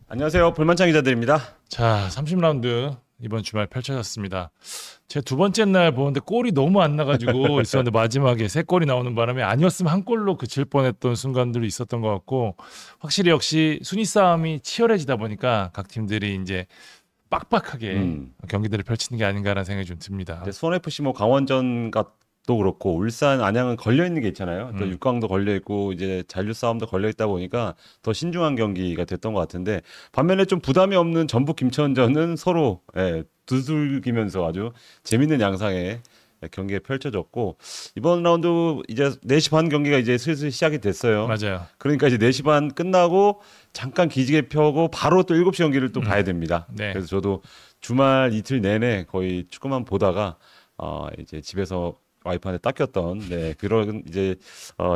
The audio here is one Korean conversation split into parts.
안녕하세요. 불만창 기자들입니다. 자, 30라운드 이번 주말 펼쳐졌습니다. 제 두 번째 날 보는데 골이 너무 안 나가지고 있었는데 마지막에 세 골이 나오는 바람에 아니었으면 한 골로 그칠 뻔했던 순간들이 있었던 것 같고, 확실히 역시 순위 싸움이 치열해지다 보니까 각 팀들이 이제 빡빡하게 경기들을 펼치는 게 아닌가라는 생각이 좀 듭니다. 수원FC 뭐 강원전 도 그렇고 울산, 안양은 걸려 있는 게 있잖아요. 또 6강도 걸려 있고 이제 잔류 싸움도 걸려 있다 보니까 더 신중한 경기가 됐던 것 같은데, 반면에 좀 부담이 없는 전북 김천전은 서로 두들기면서 아주 재밌는 양상의 경기가 펼쳐졌고, 이번 라운드 이제 4시 반 경기가 이제 슬슬 시작이 됐어요. 맞아요. 그러니까 이제 4시 반 끝나고 잠깐 기지개 펴고 바로 또 7시 경기를 또 봐야 됩니다. 네. 그래서 저도 주말 이틀 내내 거의 축구만 보다가 이제 집에서 와이프한테 닦였던 그런 이제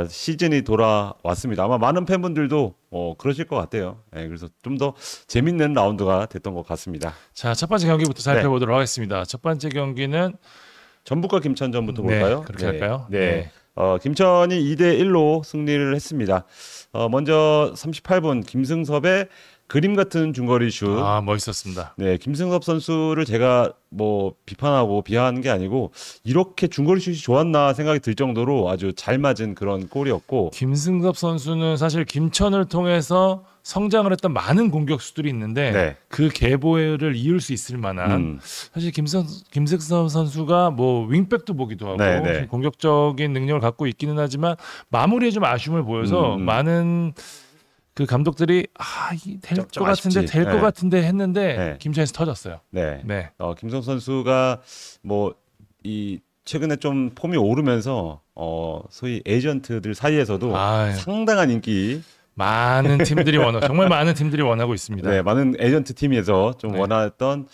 시즌이 돌아왔습니다. 아마 많은 팬분들도 그러실 것 같아요. 그래서 좀 더 재밌는 라운드가 됐던 것 같습니다. 자, 첫 번째 경기부터 살펴보도록 하겠습니다. 첫 번째 경기는 전북과 김천전부터 볼까요? 그렇게 할까요? 네. 김천이 2대1로 승리를 했습니다. 먼저 38분 김승섭의 그림 같은 중거리 슛. 멋있었습니다. 네, 김승섭 선수를 제가 뭐 비판하고 비하하는 게 아니고 이렇게 중거리 슛이 좋았나 생각이 들 정도로 아주 잘 맞은 그런 골이었고, 김승섭 선수는 사실 김천을 통해서 성장을 했던 많은 공격수들이 있는데 그 계보를 이을 수 있을 만한 사실 김승섭 선수가 뭐 윙백도 보기도 하고 공격적인 능력을 갖고 있기는 하지만 마무리에 좀 아쉬움을 보여서 많은 그 감독들이 될 것 같은데 했는데 김천에서 터졌어요. 김승섭 선수가 뭐 이 최근에 좀 폼이 오르면서 소위 에이전트들 사이에서도 상당한 인기, 많은 팀들이 정말 많은 팀들이 원하고 있습니다. 네, 많은 에이전트 팀에서 좀 원했던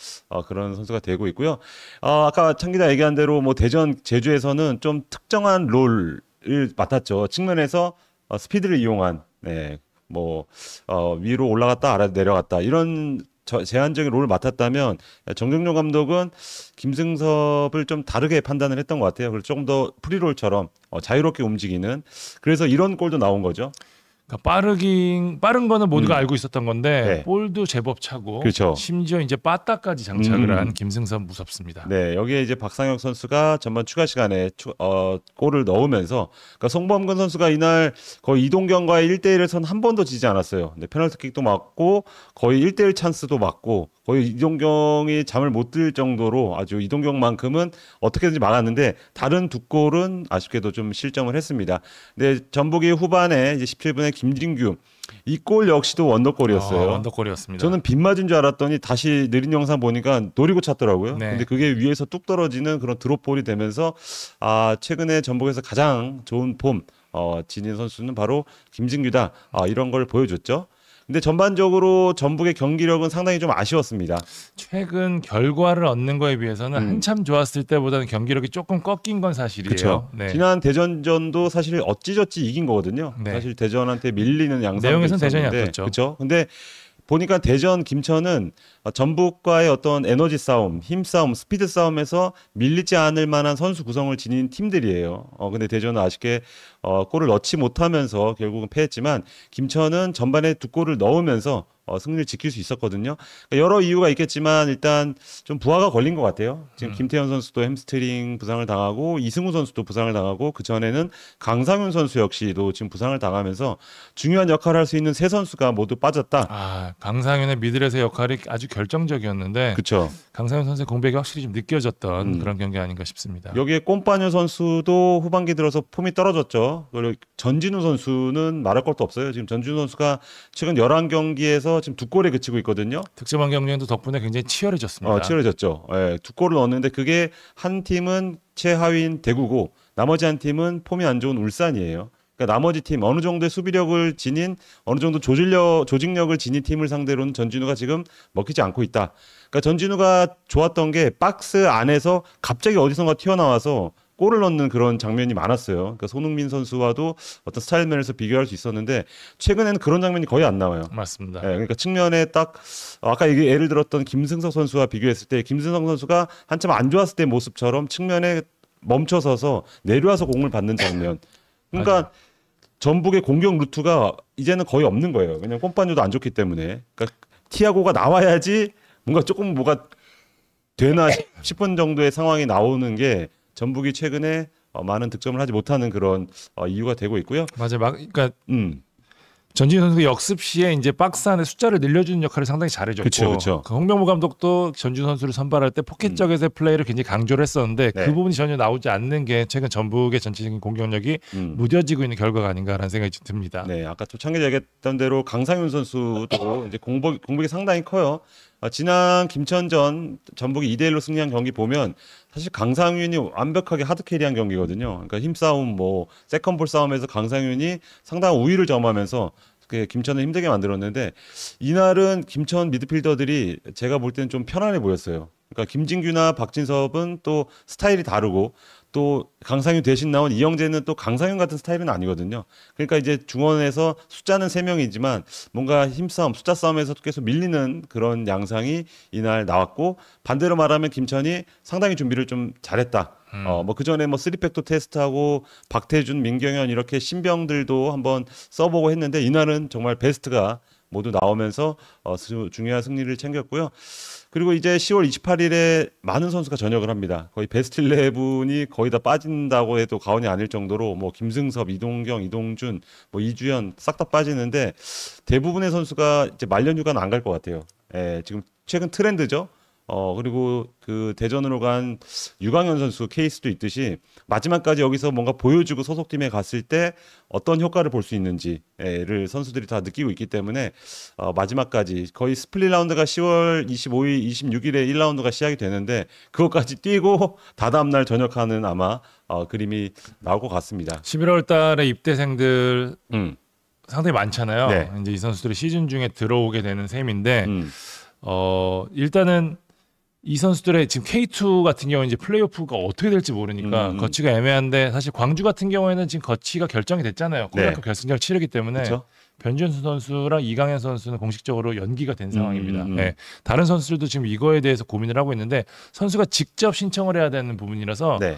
그런 선수가 되고 있고요. 아까 창 기자 얘기한 대로 뭐 대전, 제주에서는 좀 특정한 롤을 맡았죠. 측면에서 스피드를 이용한 위로 올라갔다 아래 내려갔다 이런 제한적인 롤을 맡았다면, 정정용 감독은 김승섭을 좀 다르게 판단을 했던 것 같아요. 그래서 조금 더 프리롤처럼 자유롭게 움직이는, 그래서 이런 골도 나온 거죠. 그러니까 빠른 거는 모두가 알고 있었던 건데 볼도 제법 차고, 그렇죠. 심지어 이제 빠따까지 장착을 한 김승섭 무섭습니다. 네, 여기에 이제 박상혁 선수가 전반 추가 시간에 골을 넣으면서, 그러니까 송범근 선수가 이날 거의 이동경과의 1대1에선 한 번도 지지 않았어요. 페널티킥도 맞고 거의 1대1 찬스도 맞고 거의 이동경이 잠을 못 들 정도로 아주 이동경만큼은 어떻게든지 막았는데, 다른 두 골은 아쉽게도 좀 실점을 했습니다. 근데 전북이 후반에 이제 17분에 김진규, 이 골 역시도 원더골이었어요. 원더골이었습니다. 저는 빗 맞은 줄 알았더니 다시 느린 영상 보니까 노리고 찼더라고요. 근데 그게 위에서 뚝 떨어지는 그런 드롭볼이 되면서 최근에 전북에서 가장 좋은 폼 지닌 선수는 바로 김진규다. 이런 걸 보여줬죠. 근데 전반적으로 전북의 경기력은 상당히 좀 아쉬웠습니다. 최근 결과를 얻는 거에 비해서는 한참 좋았을 때보다는 경기력이 조금 꺾인 건 사실이에요. 그렇죠. 지난 대전전도 사실 어찌저찌 이긴 거거든요. 사실 대전한테 밀리는 양상도 내용에서는 대전이 있었는데, 앞섰죠. 그렇죠. 근데 보니까 대전 김천은 전북과의 어떤 에너지 싸움, 힘 싸움, 스피드 싸움에서 밀리지 않을 만한 선수 구성을 지닌 팀들이에요. 근데 대전은 아쉽게 골을 넣지 못하면서 결국은 패했지만, 김천은 전반에 2골을 넣으면서 승리를 지킬 수 있었거든요. 그러니까 여러 이유가 있겠지만 일단 좀 부하가 걸린 것 같아요. 지금 김태현 선수도 햄스트링 부상을 당하고, 이승우 선수도 부상을 당하고, 그 전에는 강상윤 선수 역시도 지금 부상을 당하면서 중요한 역할을 할 수 있는 세 선수가 모두 빠졌다. 강상윤의 미들에서의 역할이 아주 결정적이었는데, 그렇죠. 강상윤 선수의 공백이 확실히 좀 느껴졌던 그런 경기 아닌가 싶습니다. 여기에 꼼빠뉴 선수도 후반기 들어서 폼이 떨어졌죠. 그리고 전진우 선수는 말할 것도 없어요. 지금 전진우 선수가 최근 11경기에서 지금 2골에 그치고 있거든요. 득점왕 경쟁도 덕분에 굉장히 치열해졌습니다. 치열해졌죠. 2골을 넣었는데 그게 한 팀은 최하위인 대구고 나머지 한 팀은 폼이 안 좋은 울산이에요. 그러니까 나머지 팀, 어느 정도의 수비력을 지닌, 어느 정도 조직력을 지닌 팀을 상대로는 전진우가 지금 먹히지 않고 있다. 그러니까 전진우가 좋았던 게 박스 안에서 갑자기 어디선가 튀어나와서 골을 넣는 그런 장면이 많았어요. 그러니까 손흥민 선수와도 어떤 스타일 면에서 비교할 수 있었는데, 최근에는 그런 장면이 거의 안 나와요. 맞습니다. 그러니까 측면에 딱 아까 예를 들었던 김승석 선수와 비교했을 때, 김승석 선수가 한참 안 좋았을 때 모습처럼 측면에 멈춰서서 내려와서 공을 받는 장면. 그러니까 맞아요. 전북의 공격 루트가 이제는 거의 없는 거예요. 왜냐면 꼼빠뉴도 안 좋기 때문에. 그러니까 티아고가 나와야지 뭔가 조금 뭐가 되나 싶은 정도의 상황이 나오는 게 전북이 최근에 많은 득점을 하지 못하는 그런 이유가 되고 있고요. 맞아요. 그러니까 전진희 선수가 역습 시에 이제 박스 안에 숫자를 늘려주는 역할을 상당히 잘해줬고, 그쵸. 그 홍명보 감독도 전진희 선수를 선발할 때 포켓 쪽에서의 플레이를 굉장히 강조를 했었는데 네. 그 부분이 전혀 나오지 않는 게 최근 전북의 전체적인 공격력이 무뎌지고 있는 결과가 아닌가라는 생각이 좀 듭니다. 네, 아까 초창기 얘기했던 대로 강상윤 선수도 이제 공백이 상당히 커요. 지난 김천전 전북이 2대1로 승리한 경기 보면 사실 강상윤이 완벽하게 하드캐리한 경기거든요. 그러니까 힘싸움, 뭐 세컨볼 싸움에서 강상윤이 상당한 우위를 점하면서 김천을 힘들게 만들었는데 이날은 김천 미드필더들이 제가 볼 때는 좀 편안해 보였어요. 그러니까 김진규나 박진섭은 또 스타일이 다르고 또 강상윤 대신 나온 이영재는 또 강상윤 같은 스타일은 아니거든요. 그러니까 이제 중원에서 숫자는 3명이지만 뭔가 힘싸움, 숫자 싸움에서 계속 밀리는 그런 양상이 이날 나왔고 반대로 말하면 김천이 상당히 준비를 좀 잘했다. 뭐 그전에 뭐 3백도 테스트하고 박태준, 민경현 이렇게 신병들도 한번 써보고 했는데 이날은 정말 베스트가 모두 나오면서 중요한 승리를 챙겼고요. 그리고 이제 10월 28일에 많은 선수가 전역을 합니다. 거의 베스트 11이 거의 다 빠진다고 해도 과언이 아닐 정도로 뭐 김승섭, 이동경, 이동준, 뭐 이주연 싹 다 빠지는데 대부분의 선수가 이제 말년휴가는 안 갈 것 같아요. 지금 최근 트렌드죠. 그리고 그 대전으로 간 유강현 선수 케이스도 있듯이 마지막까지 여기서 뭔가 보여주고 소속팀에 갔을 때 어떤 효과를 볼 수 있는지를 선수들이 다 느끼고 있기 때문에 마지막까지 거의 스플릿 라운드가 10월 25일, 26일에 1라운드가 시작이 되는데 그것까지 뛰고 다다음 날 전역하는 아마 그림이 나올 것 같습니다. 11월 달에 입대생들 상당히 많잖아요. 네. 이제 이 선수들이 시즌 중에 들어오게 되는 셈인데 일단은 이 선수들의 지금 K2 같은 경우는 이제 플레이오프가 어떻게 될지 모르니까 거치가 애매한데 사실 광주 같은 경우에는 지금 거치가 결정이 됐잖아요. 코리아컵 결승전을 치르기 때문에 그쵸? 변준수 선수랑 이강현 선수는 공식적으로 연기가 된 상황입니다. 네. 다른 선수들도 지금 이거에 대해서 고민을 하고 있는데 선수가 직접 신청을 해야 되는 부분이라서 네.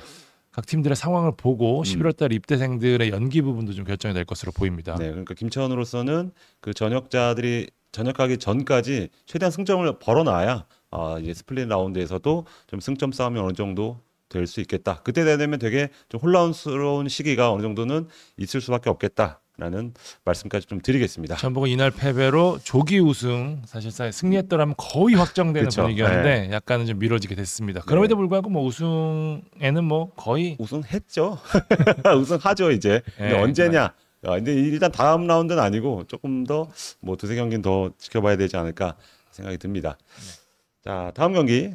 각 팀들의 상황을 보고 11월 달 입대생들의 연기 부분도 좀 결정이 될 것으로 보입니다. 네, 그러니까 김천으로서는 그 전역자들이 전역하기 전까지 최대한 승점을 벌어놔야 이제 스플릿 라운드에서도 좀 승점 싸움이 어느 정도 될 수 있겠다. 그때 되면 되게 좀 혼란스러운 시기가 어느 정도는 있을 수밖에 없겠다라는 말씀까지 좀 드리겠습니다. 전북은 이날 패배로 조기 우승 사실상 승리했더라면 거의 확정되는 그쵸. 분위기였는데 네. 약간은 좀 미뤄지게 됐습니다. 그럼에도 불구하고 뭐 우승에는 뭐 거의 우승했죠. 우승하죠 이제. 근데 네, 언제냐? 근데 일단 다음 라운드는 아니고 조금 더 뭐 두세 경기는 더 지켜봐야 되지 않을까 생각이 듭니다. 자, 다음 경기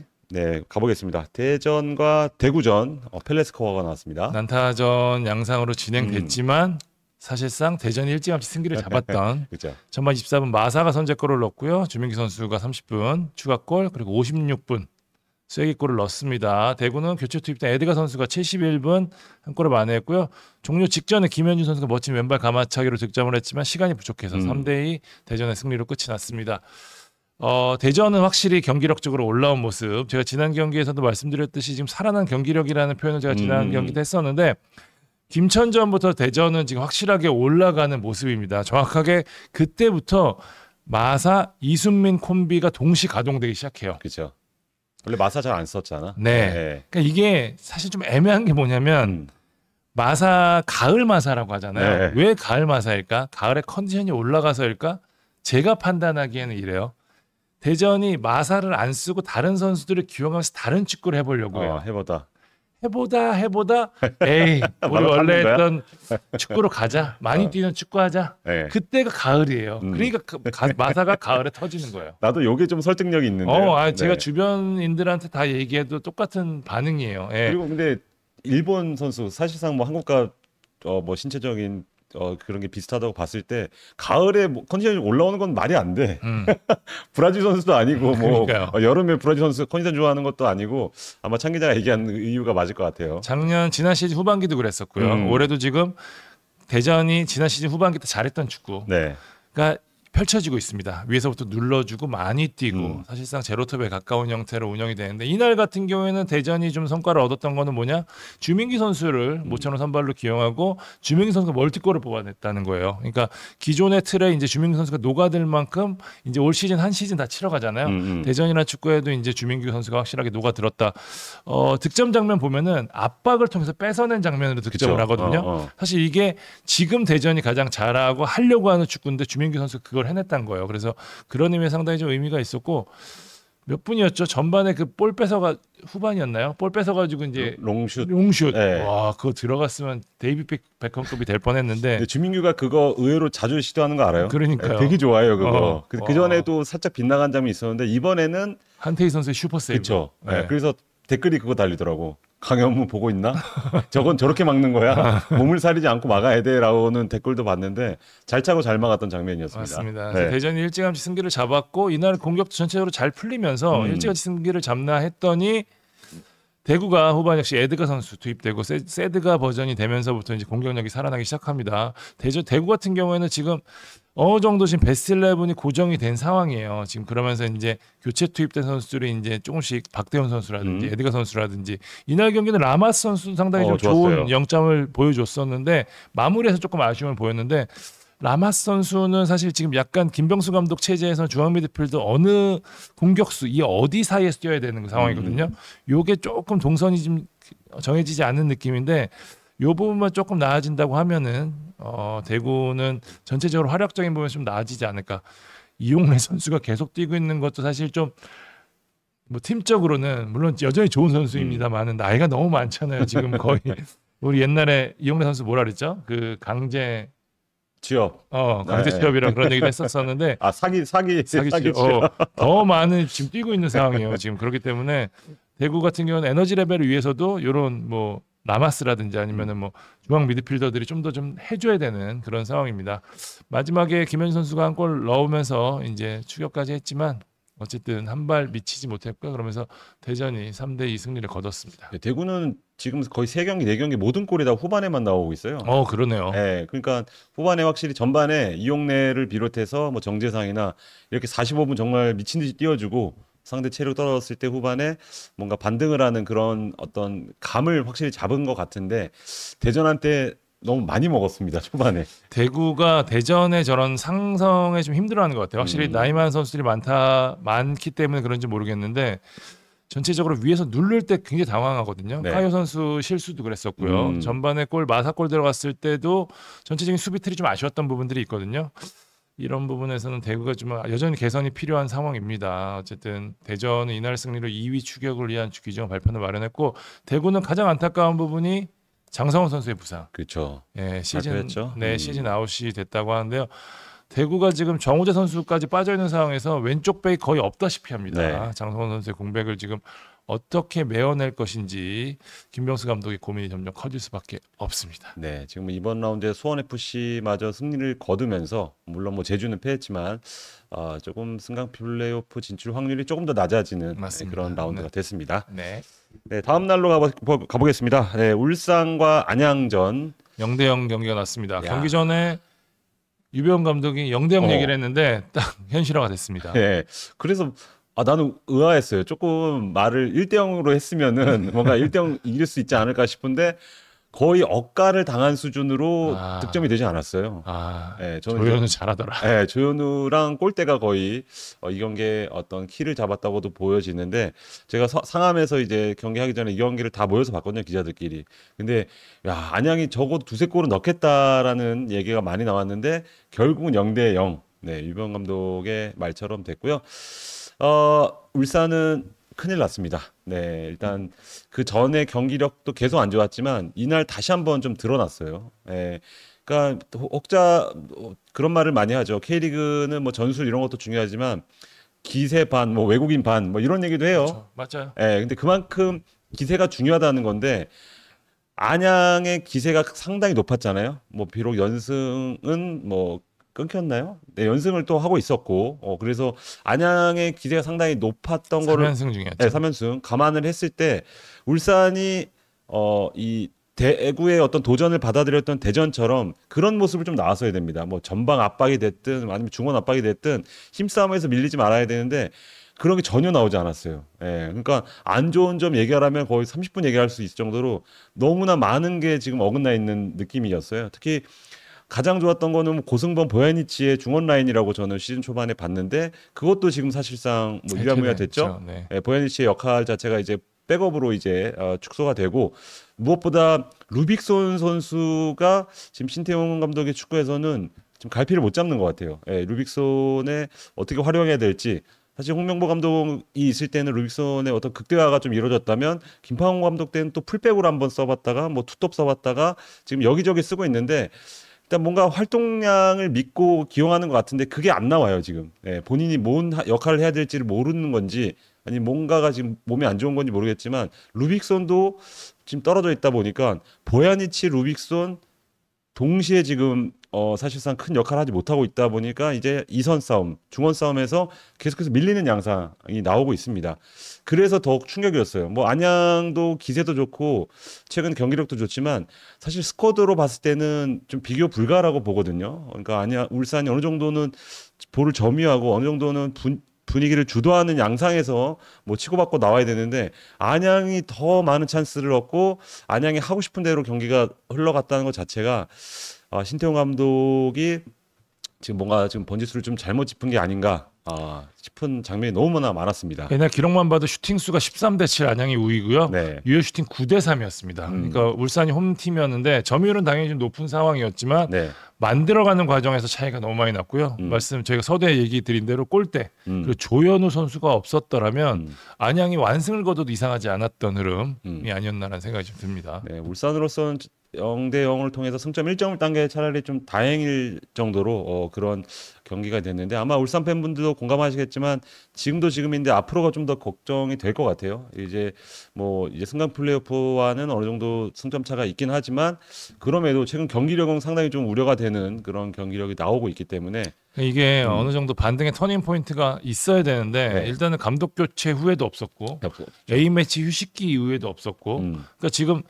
가보겠습니다. 대전과 대구전 펠레 스코어가 나왔습니다. 난타전 양상으로 진행됐지만 사실상 대전이 일찌감치 승기를 잡았던 그렇죠. 전반 24분 마사가 선제골을 넣었고요. 주민기 선수가 30분 추가골 그리고 56분 쐐기골을 넣었습니다. 대구는 교체 투입된 에드가 선수가 71분 한 골을 만회했고요. 종료 직전에 김현준 선수가 멋진 왼발 가마차기로 득점을 했지만 시간이 부족해서 3대2 대전의 승리로 끝이 났습니다. 대전은 확실히 경기력적으로 올라온 모습. 제가 지난 경기에서도 말씀드렸듯이 지금 살아난 경기력이라는 표현을 제가 지난 경기도 했었는데 김천전부터 대전은 지금 확실하게 올라가는 모습입니다. 정확하게 그때부터 마사, 이순민 콤비가 동시 가동되기 시작해요. 그렇죠. 원래 마사 잘 안 썼잖아. 네. 그러니까 이게 사실 좀 애매한 게 뭐냐면 마사 가을 마사라고 하잖아요. 네. 왜 가을 마사일까? 가을에 컨디션이 올라가서일까? 제가 판단하기에는 이래요. 대전이 마사를 안 쓰고 다른 선수들을 기용하면서 다른 축구를 해보려고 해요. 해보다 에이 우리 원래 했던 축구로 가자. 많이 뛰는 축구하자. 네. 그때가 가을이에요. 그러니까 마사가 가을에 터지는 거예요. 나도 요게 좀 설득력이 있는데. 제가 주변인들한테 다 얘기해도 똑같은 반응이에요. 예. 그리고 근데 일본 선수 사실상 뭐 한국과 뭐 신체적인 그런 게 비슷하다고 봤을 때 가을에 뭐 컨디션이 올라오는 건 말이 안 돼. 브라질 선수도 아니고 뭐 여름에 브라질 선수 컨디션 좋아하는 것도 아니고 아마 창 기자가 얘기한 이유가 맞을 것 같아요. 지난 시즌 후반기도 그랬었고요. 올해도 지금 대전이 지난 시즌 후반기 때 잘했던 축구. 네. 그러니까 펼쳐지고 있습니다. 위에서부터 눌러주고 많이 뛰고 사실상 제로톱에 가까운 형태로 운영이 되는데 이날 같은 경우에는 대전이 좀 성과를 얻었던 거는 뭐냐? 주민기 선수를 모찬호 선발로 기용하고 주민기 선수가 멀티골을 뽑아냈다는 거예요. 그러니까 기존의 틀에 이제 주민기 선수가 녹아들 만큼 이제 올 시즌 한 시즌 다 치러 가잖아요. 대전이나 축구에도 이제 주민기 선수가 확실하게 녹아들었다. 득점 장면 보면은 압박을 통해서 뺏어낸 장면으로 득점을 하거든요. 사실 이게 지금 대전이 가장 잘하고 하려고 하는 축구인데 주민규 선수가 그걸 해냈던 거예요. 그래서 그런 의미에 상당히 좀 의미가 있었고 몇 분이었죠? 전반에 그 볼 뺏어가 후반이었나요? 볼 뺏어가지고 이제 롱슛. 네. 와 그거 들어갔으면 데이비 베컴급이 될 뻔했는데 주민규가 그거 의외로 자주 시도하는 거 알아요? 그러니까요. 되게 좋아해요 그거. 그 전에도 살짝 빗나간 장면이 있었는데 이번에는 한태희 선수의 슈퍼 세이브. 그렇죠. 네. 그래서 댓글이 그거 달리더라고. 강현무 보고 있나? 저건 저렇게 막는 거야. 몸을 사리지 않고 막아야 돼라고는 댓글도 봤는데 잘 차고 잘 막았던 장면이었습니다. 맞습니다. 네. 대전이 일찌감치 승기를 잡았고 이날 공격도 전체적으로 잘 풀리면서 일찌감치 승기를 잡나 했더니 대구가 후반 역시 에드가 선수 투입되고 세드가 버전이 되면서부터 이제 공격력이 살아나기 시작합니다. 대구 같은 경우에는 지금 어느 정도 지금 베스트 11이 고정이 된 상황이에요. 지금 그러면서 이제 교체 투입된 선수들이 이제 조금씩 박대훈 선수라든지 에드가 선수라든지 이날 경기는 라마스 선수 상당히 좀 좋은 영점을 보여줬었는데 마무리에서 조금 아쉬움을 보였는데 라마스 선수는 사실 지금 약간 김병수 감독 체제에서 중앙 미드필더 어느 공격수 이 어디 사이에서 뛰어야 되는 상황이거든요. 요게 조금 동선이 좀 정해지지 않는 느낌인데 요 부분만 조금 나아진다고 하면은 대구는 전체적으로 활약적인 부분이 좀 나아지지 않을까. 이용래 선수가 계속 뛰고 있는 것도 사실 좀 뭐 팀적으로는 물론 여전히 좋은 선수입니다만은 나이가 너무 많잖아요. 지금 거의 우리 옛날에 이용래 선수 뭐라 그랬죠? 그 강제 취업. 강제 취업이라 그런 얘기도 했었었는데 사기 취업. 더 많은 지금 뛰고 있는 상황이에요. 지금 그렇기 때문에 대구 같은 경우는 에너지 레벨을 위해서도 이런 뭐 라마스라든지 아니면은 뭐 중앙 미드필더들이 좀 더 좀 해줘야 되는 그런 상황입니다. 마지막에 김현준 선수가 한 골 넣으면서 이제 추격까지 했지만 어쨌든 한 발 미치지 못했고 그러면서 대전이 3대2 승리를 거뒀습니다. 네, 대구는 지금 거의 3경기, 4경기 모든 골이 다 후반에만 나오고 있어요. 그러네요. 네, 그러니까 후반에 확실히 전반에 이용래를 비롯해서 뭐 정재상이나 이렇게 45분 정말 미친 듯이 뛰어주고 상대 체력 떨어졌을 때 후반에 뭔가 반등을 하는 그런 어떤 감을 확실히 잡은 것 같은데 대전한테 너무 많이 먹었습니다 초반에. 대구가 대전의 저런 상성에 좀 힘들어하는 것 같아요. 확실히 나이 많은 선수들이 많기 때문에 그런지 모르겠는데 전체적으로 위에서 누를 때 굉장히 당황하거든요. 네. 카요 선수 실수도 그랬었고요. 전반에 마사골 들어갔을 때도 전체적인 수비틀이 좀 아쉬웠던 부분들이 있거든요. 이런 부분에서는 대구가 좀 여전히 개선이 필요한 상황입니다. 어쨌든 대전은 이날 승리로 2위 추격을 위한 규정 발표를 마련했고 대구는 가장 안타까운 부분이 장성원 선수의 부상. 그렇죠. 예, 시즌 아웃이 됐다고 하는데요. 대구가 지금 정우재 선수까지 빠져 있는 상황에서 왼쪽 백이 거의 없다시피 합니다. 네. 장성원 선수의 공백을 지금 어떻게 메워낼 것인지 김병수 감독의 고민이 점점 커질 수밖에 없습니다. 네, 지금 이번 라운드에 수원 FC마저 승리를 거두면서 물론 뭐 제주는 패했지만 조금 승강 플레이오프 진출 확률이 조금 더 낮아지는 그런 라운드가 됐습니다. 네. 네, 다음 날로 가보겠습니다. 네, 울산과 안양전 0대0 경기가 났습니다. 경기 전에 유병 감독이 0대0 얘기를 했는데 딱 현실화가 됐습니다. 네, 그래서 나는 의아했어요. 조금 말을 1대0으로 했으면은 뭔가 1대0 이길 수 있지 않을까 싶은데 거의 억가를 당한 수준으로 득점이 되지 않았어요. 네, 조현우 잘하더라. 네, 조현우랑 골대가 거의 이 경기에 어떤 키를 잡았다고도 보여지는데 제가 상암에서 이제 경기하기 전에 이 경기를 다 모여서 봤거든요, 기자들끼리. 근데 안양이 적어도 두세 골은 넣겠다라는 얘기가 많이 나왔는데 결국은 0대0. 네, 유병 감독의 말처럼 됐고요. 울산은 큰일 났습니다. 네, 일단 그 전에 경기력도 계속 안 좋았지만 이날 다시 한번 좀 드러났어요. 네, 그러니까 혹자 그런 말을 많이 하죠. K리그는 뭐 전술 이런 것도 중요하지만 기세 반, 뭐 외국인 반, 뭐 이런 얘기도 해요. 그렇죠. 맞아요. 네, 근데 그만큼 기세가 중요하다는 건데 안양의 기세가 상당히 높았잖아요. 뭐 비록 연승은 뭐 끊겼나요? 네, 연승을 또 하고 있었고, 그래서 안양의 기세가 상당히 높았던 거를 3연승 중이었죠. 네, 3연승 감안을 했을 때 울산이 이 대구의 어떤 도전을 받아들였던 대전처럼 그런 모습을 좀 나왔어야 됩니다. 뭐 전방 압박이 됐든 아니면 중원 압박이 됐든 힘싸움에서 밀리지 말아야 되는데 그런 게 전혀 나오지 않았어요. 예, 그러니까 안 좋은 점 얘기하라면 거의 30분 얘기할 수 있을 정도로 너무나 많은 게 지금 어긋나 있는 느낌이었어요. 특히 가장 좋았던 거는 고승범 보야니치의 중원 라인이라고 저는 시즌 초반에 봤는데 그것도 지금 사실상 뭐 유야무야 됐죠. 네. 예, 보야니치의 역할 자체가 이제 백업으로 이제 축소가 되고 무엇보다 루빅손 선수가 지금 신태용 감독의 축구에서는 지금 갈피를 못 잡는 것 같아요. 예, 루빅손에 어떻게 활용해야 될지 사실 홍명보 감독이 있을 때는 루빅손의 어떤 극대화가 좀 이루어졌다면 김판홍 감독 때는 또 풀백으로 한번 써봤다가 뭐 투톱 써봤다가 지금 여기저기 쓰고 있는데 일단 뭔가 활동량을 믿고 기용하는 것 같은데 그게 안 나와요 지금. 예, 본인이 뭔 역할을 해야 될지를 모르는 건지 아니 뭔가가 지금 몸에 안 좋은 건지 모르겠지만 루빅손도 지금 떨어져 있다 보니까 보야니치 루빅손 동시에 지금 사실상 큰 역할을 하지 못하고 있다 보니까 이제 이선 싸움, 중원 싸움에서 계속해서 밀리는 양상이 나오고 있습니다. 그래서 더욱 충격이었어요. 뭐 안양도 기세도 좋고 최근 경기력도 좋지만 사실 스쿼드로 봤을 때는 좀 비교 불가라고 보거든요. 그러니까 안양, 울산이 어느 정도는 볼을 점유하고 어느 정도는 분위기를 주도하는 양상에서 뭐 치고받고 나와야 되는데 안양이 더 많은 찬스를 얻고 안양이 하고 싶은 대로 경기가 흘러갔다는 것 자체가 신태용 감독이 지금 뭔가 지금 번지수를 좀 잘못 짚은 게 아닌가 싶은 장면이 너무나 많았습니다. 옛날 기록만 봐도 슈팅 수가 13대 7 안양이 우위고요. 네. 유효 슈팅 9대 3이었습니다. 그러니까 울산이 홈팀이었는데 점유율은 당연히 좀 높은 상황이었지만 네. 만들어가는 과정에서 차이가 너무 많이 났고요. 말씀 저희가 서두에 얘기 드린 대로 골대 그리고 조현우 선수가 없었더라면 안양이 완승을 거둬도 이상하지 않았던 흐름이 아니었나라는 생각이 좀 듭니다. 네, 울산으로서는 0대 0을 통해서 승점 1점을 딴 게 차라리 좀 다행일 정도로 그런 경기가 됐는데 아마 울산 팬분들도 공감하시겠지만 지금도 지금인데 앞으로가 좀 더 걱정이 될 것 같아요. 이제 뭐 이제 승강 플레이오프와는 어느 정도 승점 차가 있긴 하지만 그럼에도 최근 경기력은 상당히 좀 우려가 되는 그런 경기력이 나오고 있기 때문에 이게 어느 정도 반등의 터닝 포인트가 있어야 되는데 네. 일단은 감독 교체 후에도 없었고 A 매치 휴식기 이후에도 없었고 그러니까 지금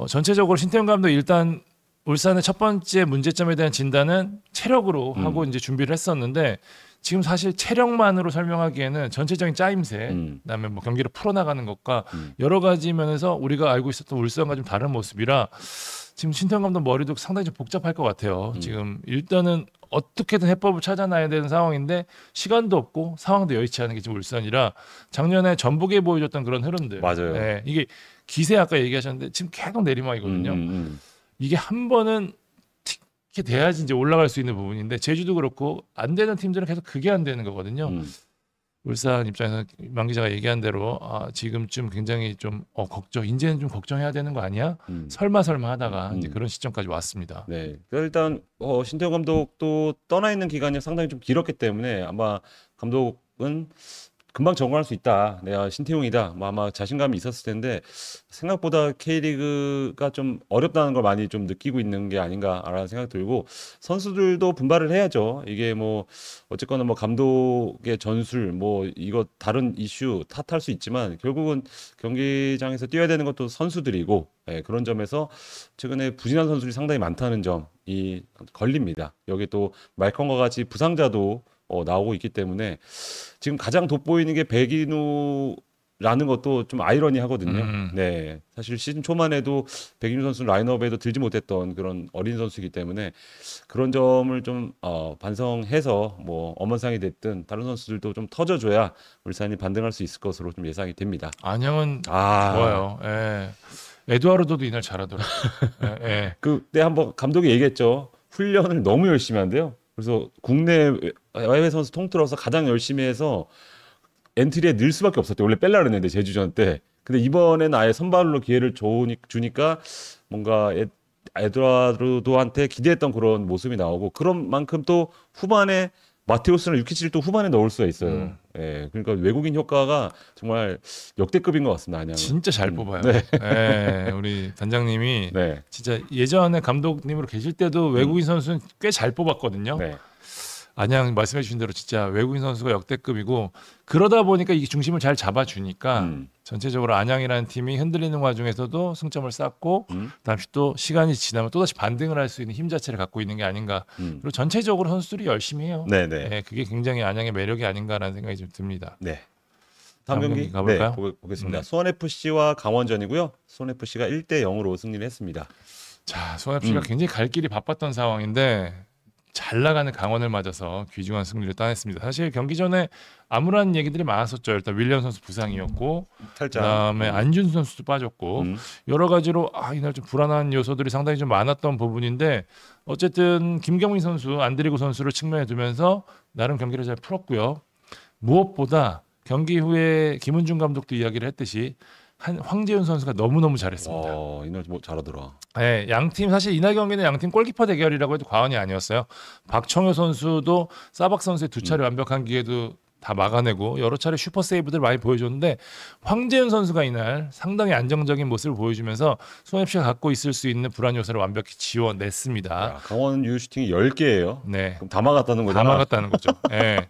전체적으로 신태용 감독 일단 울산의 첫 번째 문제점에 대한 진단은 체력으로 하고 이제 준비를 했었는데 지금 사실 체력만으로 설명하기에는 전체적인 짜임새, 그다음에 뭐 경기를 풀어나가는 것과 여러 가지 면에서 우리가 알고 있었던 울산과 좀 다른 모습이라 지금 신태용 감독 머리도 상당히 좀 복잡할 것 같아요. 지금 일단은 어떻게든 해법을 찾아놔야 되는 상황인데 시간도 없고 상황도 여의치 않은 게 지금 울산이라 작년에 전북에 보여줬던 그런 흐름들. 맞아요. 네, 이게 기세 아까 얘기하셨는데 지금 계속 내리막이거든요. 이게 한 번은 이렇게 돼야지 이제 올라갈 수 있는 부분인데 제주도 그렇고 안 되는 팀들은 계속 그게 안 되는 거거든요. 울산 입장에서 만 기자가 얘기한 대로 지금쯤 굉장히 좀 걱정, 이제는 좀 걱정해야 되는 거 아니야? 설마 하다가 이제 그런 시점까지 왔습니다. 네, 일단 신태용 감독도 떠나 있는 기간이 상당히 좀 길었기 때문에 아마 감독은 금방 적응할 수 있다. 내가 신태용이다. 뭐 아마 자신감이 있었을 텐데 생각보다 K리그가 좀 어렵다는 걸 많이 좀 느끼고 있는 게 아닌가라는 생각 들고 선수들도 분발을 해야죠. 이게 뭐 어쨌거나 뭐 감독의 전술 뭐 이거 다른 이슈 탓할 수 있지만 결국은 경기장에서 뛰어야 되는 것도 선수들이고 그런 점에서 최근에 부진한 선수들이 상당히 많다는 점이 걸립니다. 여기 또 말컨과 같이 부상자도 나오고 있기 때문에 지금 가장 돋보이는 게 백인우라는 것도 좀 아이러니하거든요. 네, 사실 시즌 초만 해도 백인우 선수 라인업에도 들지 못했던 그런 어린 선수이기 때문에 그런 점을 좀 반성해서 뭐 엄원상이 됐든 다른 선수들도 좀 터져줘야 울산이 반등할 수 있을 것으로 좀 예상이 됩니다. 안양은 좋아요. 예. 에두아르도도 이날 잘하더라고요. 예. 그때 한번 감독이 얘기했죠. 훈련을 너무 열심히 한대요. 그래서 국내 해외 선수 통틀어서 가장 열심히 해서 엔트리에 늘 수밖에 없었대. 원래 뺄라 그랬는데 제주전 때. 근데 이번에는 아예 선발로 기회를 주니까 뭔가 에드와르도한테 기대했던 그런 모습이 나오고 그런 만큼 또 후반에 마테우스랑 유키치를 또 후반에 넣을 수가 있어요. 예, 그러니까 외국인 효과가 정말 역대급인 것 같습니다. 안양은. 진짜 잘 뽑아요. 네. 예, 우리 단장님이 네. 진짜 예전에 감독님으로 계실 때도 외국인 선수는 꽤 잘 뽑았거든요. 네. 안양 말씀해 주신 대로 진짜 외국인 선수가 역대급이고 그러다 보니까 이 중심을 잘 잡아주니까 전체적으로 안양이라는 팀이 흔들리는 와중에서도 승점을 쌓고 다시 또 시간이 지나면 또다시 반등을 할 수 있는 힘 자체를 갖고 있는 게 아닌가. 그리고 전체적으로 선수들이 열심히 해요. 네네. 네, 그게 굉장히 안양의 매력이 아닌가라는 생각이 좀 듭니다. 네. 다음 경기 가볼까요? 네, 보겠습니다. 수원FC와 강원전이고요. 수원FC가 1대 0으로 승리를 했습니다. 자, 수원FC가 굉장히 갈 길이 바빴던 상황인데 잘 나가는 강원을 맞아서 귀중한 승리를 따냈습니다. 사실 경기 전에 암울한 얘기들이 많았었죠. 일단 윌리엄 선수 부상이었고 탈장. 그다음에 안준수 선수도 빠졌고 여러 가지로 이날 좀 불안한 요소들이 상당히 좀 많았던 부분인데 어쨌든 김경민 선수, 안드리고 선수를 측면에 두면서 나름 경기를 잘 풀었고요. 무엇보다 경기 후에 김은중 감독도 이야기를 했듯이 황재윤 선수가 너무너무 잘했습니다. 이날 뭐 잘하더라. 네, 양팀 사실 이날 경기는 양팀 골키퍼 대결이라고 해도 과언이 아니었어요. 박청효 선수도 사박 선수의 두 차례 완벽한 기회도 다 막아내고 여러 차례 슈퍼 세이브들 많이 보여줬는데 황재윤 선수가 이날 상당히 안정적인 모습을 보여주면서 수원FC가 갖고 있을 수 있는 불안 요소를 완벽히 지워냈습니다. 야, 강원 유효 슈팅이 10개예요. 네, 그럼 다 막았다는 거잖아. 다 막았다는 거죠. 네.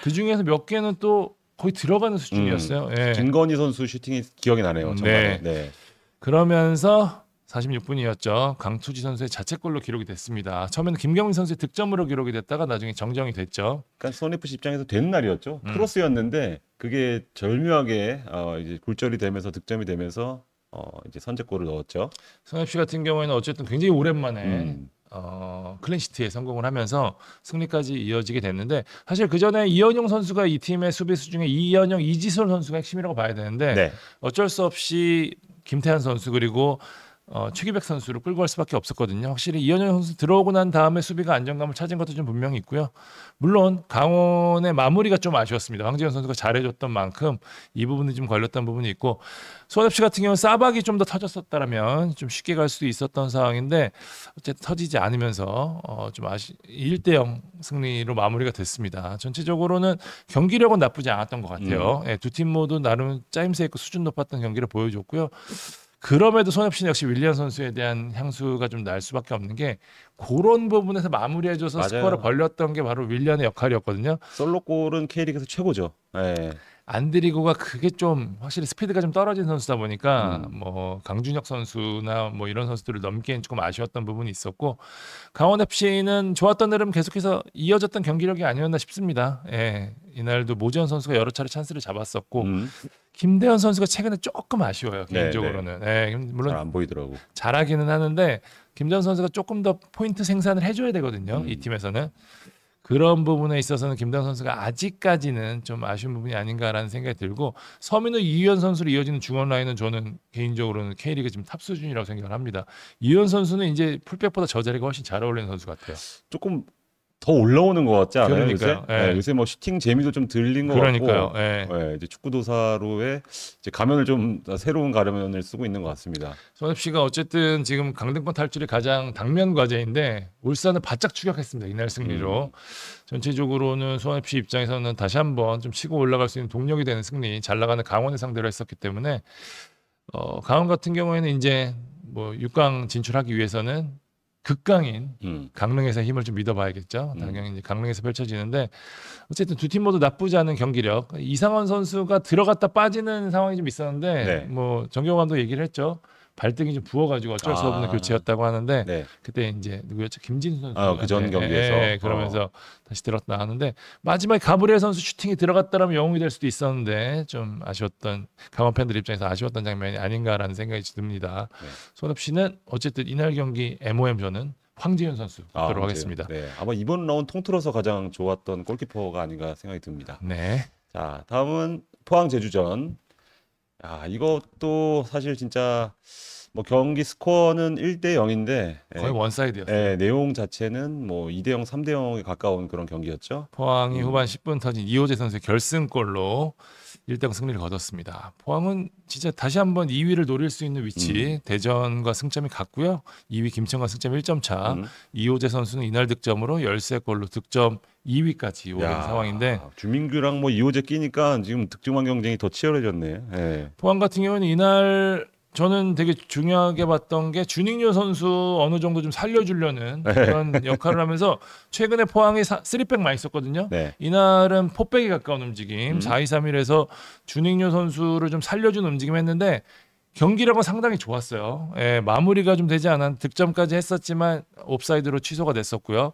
그 중에서 몇 개는 또 거의 들어가는 수준이었어요. 네. 김건희 선수 슈팅이 기억이 나네요. 정말. 네. 그러면서 46분이었죠. 강투지 선수의 자책골로 기록이 됐습니다. 처음에는 김경민 선수의 득점으로 기록이 됐다가 나중에 정정이 됐죠. 그러니까 수원FC 입장에서 되는 날이었죠. 크로스였는데 그게 절묘하게 이제 굴절이 되면서 득점이 되면서 이제 선제골을 넣었죠. 수원FC 같은 경우에는 어쨌든 굉장히 오랜만에 클린시트에 성공을 하면서 승리까지 이어지게 됐는데 사실 그 전에 이현용 선수가 이 팀의 수비수 중에 이현용, 이지솔 선수가 핵심이라고 봐야 되는데 네. 어쩔 수 없이 김태환 선수 그리고 최기백 선수를 끌고 갈 수밖에 없었거든요. 확실히 이현영 선수 들어오고 난 다음에 수비가 안정감을 찾은 것도 좀 분명히 있고요. 물론 강원의 마무리가 좀 아쉬웠습니다. 황재현 선수가 잘해줬던 만큼 이 부분이 좀 걸렸던 부분이 있고 수원FC 같은 경우는 사박이 좀 더 터졌었다면 좀 쉽게 갈 수도 있었던 상황인데 어쨌든 터지지 않으면서 좀 1대 0 승리로 마무리가 됐습니다. 전체적으로는 경기력은 나쁘지 않았던 것 같아요. 두 팀 모두 나름 짜임새 있고 수준 높았던 경기를 보여줬고요. 그럼에도 수원FC는 역시 윌리안 선수에 대한 향수가 좀 날 수밖에 없는 게 그런 부분에서 마무리해줘서 맞아요. 스코어를 벌렸던 게 바로 윌리안의 역할이었거든요. 솔로골은 K리그에서 최고죠. 네. 안드리고가 그게 좀 확실히 스피드가 좀 떨어진 선수다 보니까 뭐 강준혁 선수나 뭐 이런 선수들을 넘기엔 조금 아쉬웠던 부분이 있었고 강원FC는 좋았던 흐름 계속해서 이어졌던 경기력이 아니었나 싶습니다. 예, 이날도 모지현 선수가 여러 차례 찬스를 잡았었고 김대현 선수가 최근에 조금 아쉬워요 개인적으로는. 예, 물론 잘 안 보이더라고. 잘하기는 하는데 김대현 선수가 조금 더 포인트 생산을 해줘야 되거든요. 이 팀에서는. 그런 부분에 있어서는 김대현 선수가 아직까지는 좀 아쉬운 부분이 아닌가라는 생각이 들고 서민우 이유현 선수로 이어지는 중원 라인은 저는 개인적으로는 K리그 지금 탑 수준이라고 생각을 합니다. 이유현 선수는 이제 풀백보다 저 자리가 훨씬 잘 어울리는 선수 같아요. 조금 더 올라오는 것 같지 않아요? 그러니까요. 요새? 예. 네, 요새 뭐 슈팅 재미도 좀 들린 것 그러니까요. 같고, 예. 이제 축구도사로의 이제 가면을 좀 새로운 가면을 쓰고 있는 것 같습니다. 수원FC가 어쨌든 지금 강등권 탈출이 가장 당면 과제인데 울산을 바짝 추격했습니다. 이날 승리로. 전체적으로는 수원FC 입장에서는 다시 한번 좀 치고 올라갈 수 있는 동력이 되는 승리, 잘 나가는 강원을 상대로 했었기 때문에 강원 같은 경우에는 이제 뭐 6강 진출하기 위해서는 극강인 강릉에서 힘을 좀 믿어봐야겠죠. 당연히 이제 강릉에서 펼쳐지는데 어쨌든 두 팀 모두 나쁘지 않은 경기력. 이상원 선수가 들어갔다 빠지는 상황이 좀 있었는데 네. 뭐 정경호 감독 얘기를 했죠. 발등이 좀 부어가지고 어쩔 수 없는 교체였다고 하는데 네. 그때 이제 누구였죠? 김진수 선수. 그 전 경기에서. 그러면서 다시 들었다 하는데 마지막에 가브리엘 선수 슈팅이 들어갔다라면 영웅이 될 수도 있었는데 좀 아쉬웠던 강원 팬들 입장에서 아쉬웠던 장면이 아닌가라는 생각이 듭니다. 네. 수원FC는 어쨌든 이날 경기 MOM전은 황재현 선수 보도록 하겠습니다. 네. 아마 이번 라운드 통틀어서 가장 좋았던 골키퍼가 아닌가 생각이 듭니다. 네. 자, 다음은 포항 제주전. 이것도 사실 진짜 뭐 경기 스코어는 1대 0인데 거의 원사이드였어요. 내용 자체는 뭐 2대 0, 3대 0에 가까운 그런 경기였죠. 포항이 후반 10분 터진 이호재 선수의 결승골로 1등 승리를 거뒀습니다. 포항은 진짜 다시 한번 2위를 노릴 수 있는 위치. 대전과 승점이 같고요. 2위 김천과 승점 1점 차. 이호재 선수는 이날 득점으로 13골로 득점 2위까지 오른 상황인데 주민규랑 뭐 이호재 끼니까 지금 득점왕 경쟁이 더 치열해졌네. 네. 포항 같은 경우는 이날 저는 되게 중요하게 봤던 게 주닝요 선수 어느 정도 좀 살려주려는 그런 역할을 하면서 최근에 포항이 3백 많이 썼거든요. 네. 이날은 포백에 가까운 움직임 4-2-3-1에서 주닝요 선수를 좀 살려준 움직임 했는데 경기력은 상당히 좋았어요. 예, 마무리가 좀 되지 않았 득점까지 했었지만 옵사이드로 취소가 됐었고요.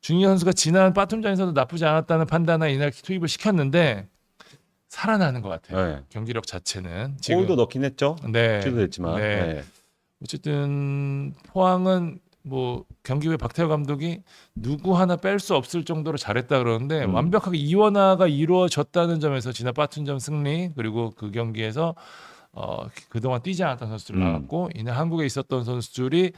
주닝요 선수가 지난 바툼전에서도 나쁘지 않았다는 판단에 이날 투입을 시켰는데 살아나는 것 같아요. 네. 경기력 자체는 골도 넣긴 했죠. 네, 취소됐지만. 네. 네. 어쨌든 포항은 뭐 경기 후에 박태호 감독이 누구 하나 뺄 수 없을 정도로 잘했다 그러는데 완벽하게 이원화가 이루어졌다는 점에서 지난 바툰점 승리 그리고 그 경기에서 그동안 뛰지 않았던 선수들 나왔고 이날 한국에 있었던 선수들이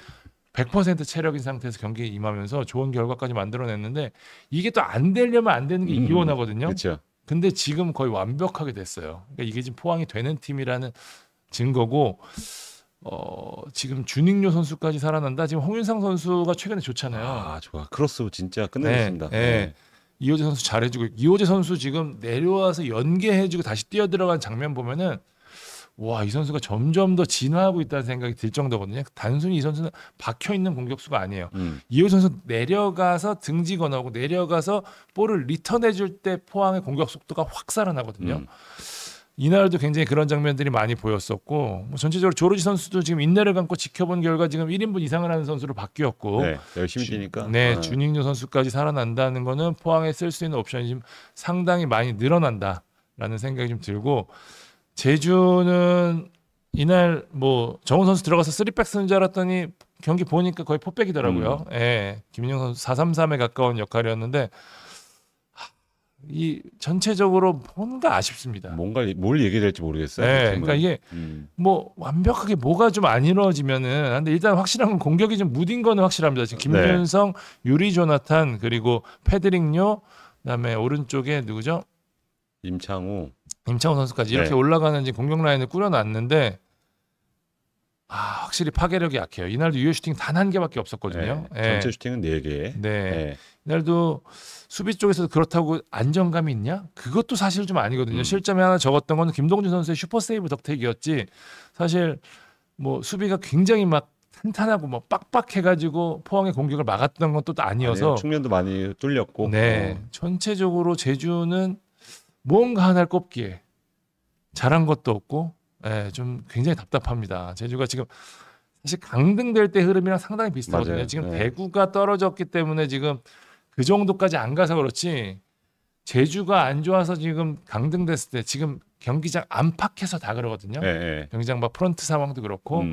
100% 체력인 상태에서 경기에 임하면서 좋은 결과까지 만들어냈는데 이게 또 안 되려면 안 되는 게 이원화거든요. 그렇죠. 근데 지금 거의 완벽하게 됐어요. 그러니까 이게 지금 포항이 되는 팀이라는 증거고 지금 주닝요 선수까지 살아난다. 지금 홍윤상 선수가 최근에 좋잖아요. 아, 좋아. 크로스 진짜 끝내줬습니다. 네. 이호재 선수 잘해주고 이호재 선수 지금 내려와서 연계해주고 다시 뛰어 들어간 장면 보면은 와, 이 선수가 점점 더 진화하고 있다는 생각이 들 정도거든요. 단순히 이 선수는 박혀 있는 공격수가 아니에요. 이호 선수 내려가서 등지 건너고 내려가서 볼을 리턴해 줄 때 포항의 공격 속도가 확 살아나거든요. 이날도 굉장히 그런 장면들이 많이 보였었고 뭐 전체적으로 조르지 선수도 지금 인내를 감고 지켜본 결과 지금 1인분 이상을 하는 선수로 바뀌었고 네, 열심히 뛰니까. 네, 주닝요 선수까지 살아난다는 거는 포항에 쓸 수 있는 옵션이 지금 상당히 많이 늘어난다라는 생각이 좀 들고 제주는 이날 뭐 정훈 선수 들어가서 3백 쓰는 줄 알았더니 경기 보니까 거의 포백이더라고요. 예, 김민영 선수 4-3-3에 가까운 역할이었는데 이 전체적으로 뭔가 아쉽습니다. 뭔가 뭘 얘기해야 될지 모르겠어요. 네, 그러니까 이게 뭐 완벽하게 뭐가 좀 안 이루어지면은 근데 일단 확실한 건 공격이 좀 무딘 거는 확실합니다. 지금 김준성, 유리 조나탄 그리고 패드릭요 그다음에 오른쪽에 누구죠? 임창우 선수까지 이렇게 올라가는 이제 공격 라인을 꾸려놨는데 확실히 파괴력이 약해요. 이날도 유효 슈팅 단 한 개밖에 없었거든요. 네, 전체 슈팅은 4개. 네. 이날도 수비 쪽에서 그렇다고 안정감이 있냐? 그것도 사실 좀 아니거든요. 실점이 하나 적었던 건 김동준 선수의 슈퍼 세이브 덕택이었지. 사실 뭐 수비가 굉장히 막 탄탄하고 뭐 빡빡해가지고 포항의 공격을 막았던 건 또 아니어서 측면도 많이 뚫렸고. 네. 전체적으로 제주는 뭔가 하나를 꼽기에 잘한 것도 없고 좀 굉장히 답답합니다. 제주가 지금 사실 강등될 때 흐름이랑 상당히 비슷하거든요. 맞아요. 지금 대구가 떨어졌기 때문에 지금 그 정도까지 안 가서 그렇지 제주가 안 좋아서 지금 강등됐을 때 지금 경기장 안팎에서 다 그러거든요. 경기장 막 프런트 상황도 그렇고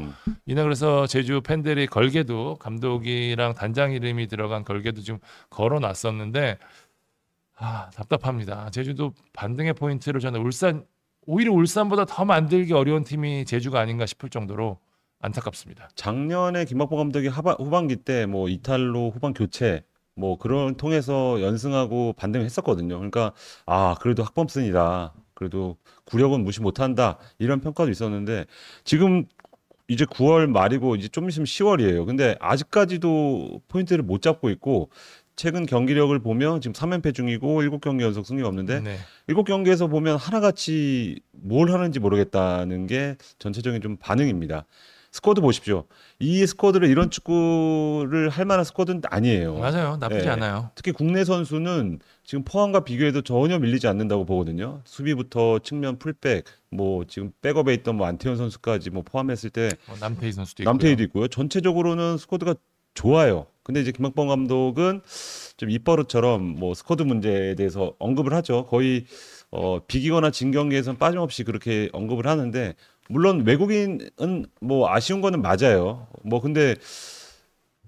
이날 그래서 제주 팬들이 걸개도 감독이랑 단장 이름이 들어간 걸개도 지금 걸어놨었는데 답답합니다. 제주도 반등의 포인트를 저는 오히려 울산보다 더 만들기 어려운 팀이 제주가 아닌가 싶을 정도로 안타깝습니다. 작년에 김학범 감독이 후반기 때 뭐 이탈로 후반 교체 뭐 그런 통해서 연승하고 반등했었거든요. 그러니까 그래도 학범슨이다. 그래도 구력은 무시 못한다. 이런 평가도 있었는데 지금 이제 9월 말이고 이제 좀 있으면 10월이에요. 근데 아직까지도 포인트를 못 잡고 있고 최근 경기력을 보면 지금 3연패 중이고 7경기 연속 승리가 없는데 7경기에서 보면 하나같이 뭘 하는지 모르겠다는 게 전체적인 좀 반응입니다. 스쿼드 보십시오. 이 스쿼드를 이런 축구를 할 만한 스쿼드는 아니에요. 맞아요. 나쁘지 않아요. 특히 국내 선수는 지금 포항과 비교해도 전혀 밀리지 않는다고 보거든요. 수비부터 측면 풀백, 뭐 지금 백업에 있던 뭐 안태현 선수까지 뭐 포함했을 때 남태희 선수도 남태희도 있고요. 전체적으로는 스쿼드가 좋아요. 근데 이제 김학범 감독은 좀 입버릇처럼 뭐 스쿼드 문제에 대해서 언급을 하죠. 거의 비기거나 진 경기에서는 빠짐없이 그렇게 언급을 하는데 물론 외국인은 뭐 아쉬운 거는 맞아요. 뭐 근데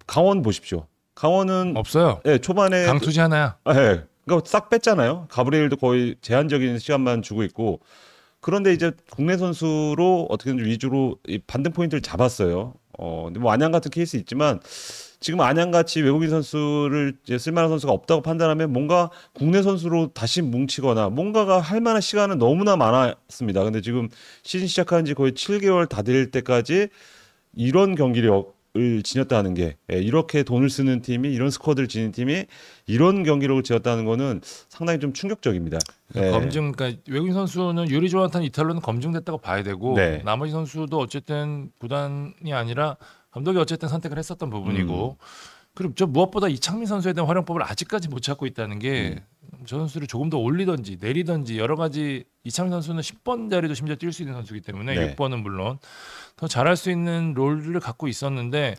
강원 보십시오. 강원은 없어요. 네, 초반에 강투지 하나야. 네, 그러니까 싹 뺐잖아요. 가브리엘도 거의 제한적인 시간만 주고 있고 그런데 이제 국내 선수로 어떻게든 위주로 이 반등 포인트를 잡았어요. 근데 뭐 안양 같은 케이스 있지만 지금 안양같이 외국인 선수를 이제 쓸만한 선수가 없다고 판단하면 뭔가 국내 선수로 다시 뭉치거나 뭔가가 할 만한 시간은 너무나 많았습니다. 근데 지금 시즌 시작한 지 거의 7개월 다 될 때까지 이런 경기력 지녔다는 게 이렇게 돈을 쓰는 팀이 이런 스쿼드를 지닌 팀이 이런 경기력을 지었다는 거는 상당히 좀 충격적입니다. 그러니까 외국인 선수는 유리 조나탄 이탈로는 검증됐다고 봐야 되고 네. 나머지 선수도 어쨌든 구단이 아니라 감독이 어쨌든 선택을 했었던 부분이고 그리고 저 무엇보다 이창민 선수에 대한 활용법을 아직까지 못 찾고 있다는 게 저 선수를 조금 더 올리든지 내리든지 여러 가지 이창민 선수는 10번 자리도 심지어 뛸 수 있는 선수이기 때문에 네. 6번은 물론 더 잘할 수 있는 롤을 갖고 있었는데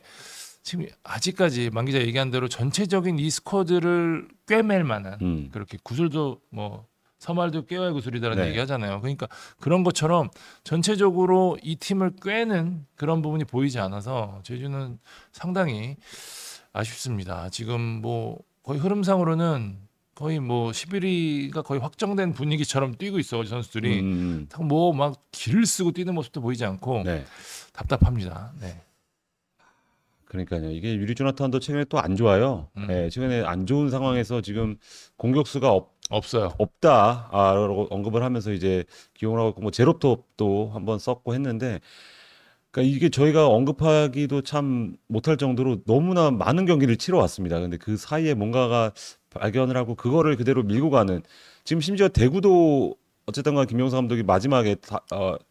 지금 아직까지 만 기자 얘기한 대로 전체적인 이 스쿼드를 꿰맬 만한 그렇게 구슬도 뭐 서말도 꿰어야 구슬이다라는 네. 얘기 하잖아요. 그러니까 그런 것처럼 전체적으로 이 팀을 꿰는 그런 부분이 보이지 않아서 제주는 상당히 아쉽습니다. 지금 뭐 거의 흐름상으로는 거의 뭐 11위가 거의 확정된 분위기처럼 뛰고 있어 선수들이 뭐 막 기를 쓰고 뛰는 모습도 보이지 않고 네. 답답합니다. 네. 그러니까요. 이게 유리 조나탄도 최근에 또 안 좋아요. 최근에 안 좋은 상황에서 지금 공격수가 없어요. 없다라고 언급을 하면서 이제 기용을 하고 있고 뭐 제로톱도 한번 썼고 했는데 그러니까 이게 저희가 언급하기도 참 못할 정도로 너무나 많은 경기를 치러 왔습니다. 근데 그 사이에 뭔가가 발견을 하고 그거를 그대로 밀고 가는 지금 심지어 대구도 어쨌든 간 김용사 감독이 마지막에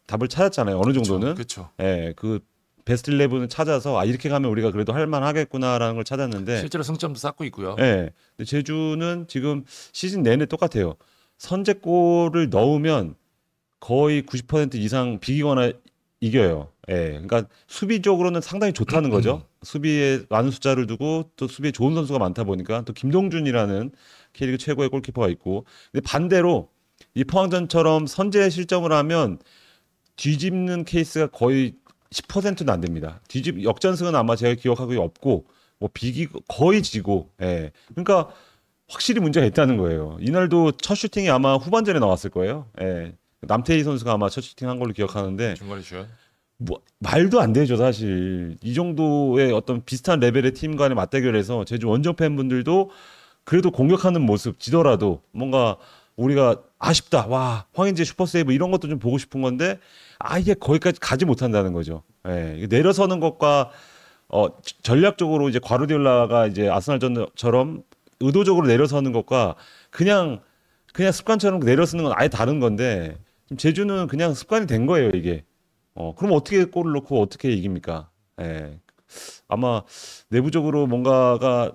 답을 찾았잖아요. 어느 정도는. 그렇죠. 그 베스트 11을 찾아서 이렇게 가면 우리가 그래도 할 만하겠구나라는 걸 찾았는데 실제로 승점도 쌓고 있고요. 근데 제주는 지금 시즌 내내 똑같아요. 선제골을 넣으면 거의 90% 이상 비기거나 이겨요. 그러니까 수비적으로는 상당히 좋다는 거죠. 수비에 많은 숫자를 두고 또 수비에 좋은 선수가 많다 보니까 또 김동준이라는 K리그 최고의 골키퍼가 있고 근데 반대로 이 포항전처럼 선제 실점을 하면 뒤집는 케이스가 거의 10%는 안 됩니다. 역전승은 아마 제가 기억하기 없고 뭐 거의 지고 그러니까 확실히 문제가 있다는 거예요. 이날도 첫 슈팅이 아마 후반전에 나왔을 거예요. 남태희 선수가 아마 첫 슈팅 한 걸로 기억하는데 중거리 슛. 뭐 말도 안 되죠 사실. 이 정도의 어떤 비슷한 레벨의 팀 간의 맞대결에서 제주 원정 팬분들도 그래도 공격하는 모습 지더라도 뭔가 우리가 아쉽다. 와 황인재 슈퍼세이브 이런 것도 좀 보고 싶은 건데 아예 거기까지 가지 못한다는 거죠. 내려서는 것과 전략적으로 이제 과르디올라가 이제 아스날전처럼 의도적으로 내려서는 것과 그냥 습관처럼 내려서는 건 아예 다른 건데 지금 제주는 그냥 습관이 된 거예요 이게. 그럼 어떻게 골을 넣고 어떻게 이깁니까? 아마 내부적으로 뭔가가